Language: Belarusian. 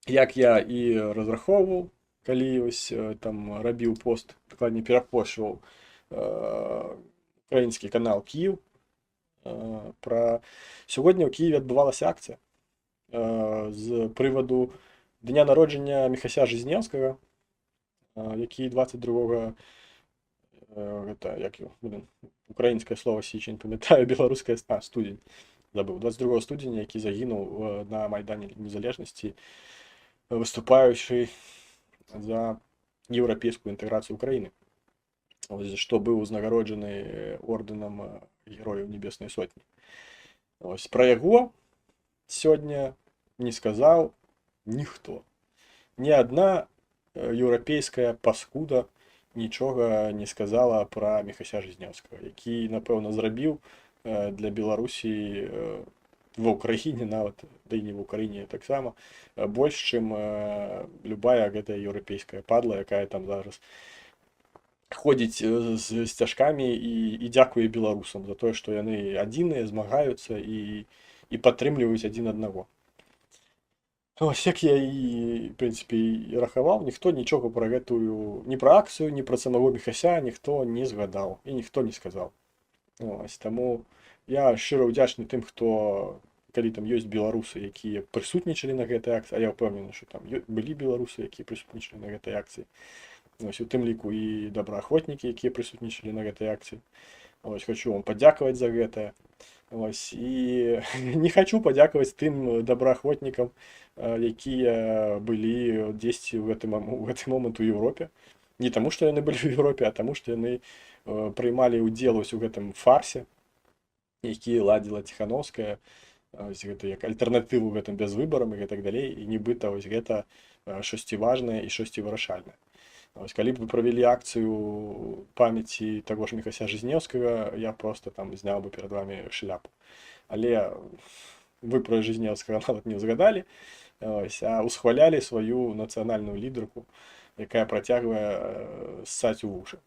як я і разрахоўваў, калі ось там рабіў пост, дакладней перапошваў украінскі канал Київ. Пра сьогодні ў Києві адбывалася акцыя з прываду дня народжання Міхася Жизнеўскага, які 22 гэта як украінскае слова січень, памятаю, беларускае студзень забыў, 22 студзеня, які загінуў на майдане незалежнасці, выступаючы за еўрапейскую інтэграцыю Украіны, што быў узнагароджаны ордэнам герояў небеснай сотні. Ось пра яго сёння не сказаў ніхто. Ні адна еўрапейская паскуда нічога не сказала пра Міхася Жизнеўскага, які, напэўна, зрабіў для Беларусі ва ўкраіне нават, да і не ва ўкраіне таксама, больш, чым любая гэтая еўрапейская падла, якая там зараз ходзіць з сцяжкамі і дзякуе беларусам за тое, што яны адзіныя, змагаюцца і падтрымліваюць адзін аднаго. Ось як я і, в прынцыпе, і рахаваў, ніхто нічога пра гэтую, ні пра акцыю, ні пра самого Міхася ніхто не згадаў і ніхто не сказаў. Ось, таму я шчыра ўдзячны тым, хто, калі там ёсць беларусы, якія прысутнічалі на гэтай акцыі, а я ўпэўнены, што там былі беларусы, якія прысутнічалі на гэтай акцыі. Ось, у тым ліку і добраахвотнікі, якія прысутнічалі на гэтай акцыі. Ось, хочу вам падзякаваць за гэта. Ось, і не хочу падзякаваць тым добраахвотнікам, якія былі дзесьці ў гэты момант у Еўропе. Не таму, што яны былі ў Еўропе, а таму, што яны прыймалі ўдзел у гэтым фарсе, які ладзіла Ціхановская, гэта як альтэрнатыву гэтым бязвыбарам і гэтак далей, і нібыта вось гэта штосьці важнае і штосьці вырашальнае. Ось, калі б вы правялі акцыю памяці таго ж Міхася Жизнеўскага, я просто там зняў бы перад вами шляпу. Але вы пра Жизнеўскага нават не ўзгадалі, а усхвалялі сваю нацыянальную лідарку, якая працягвае ссаць у вушы.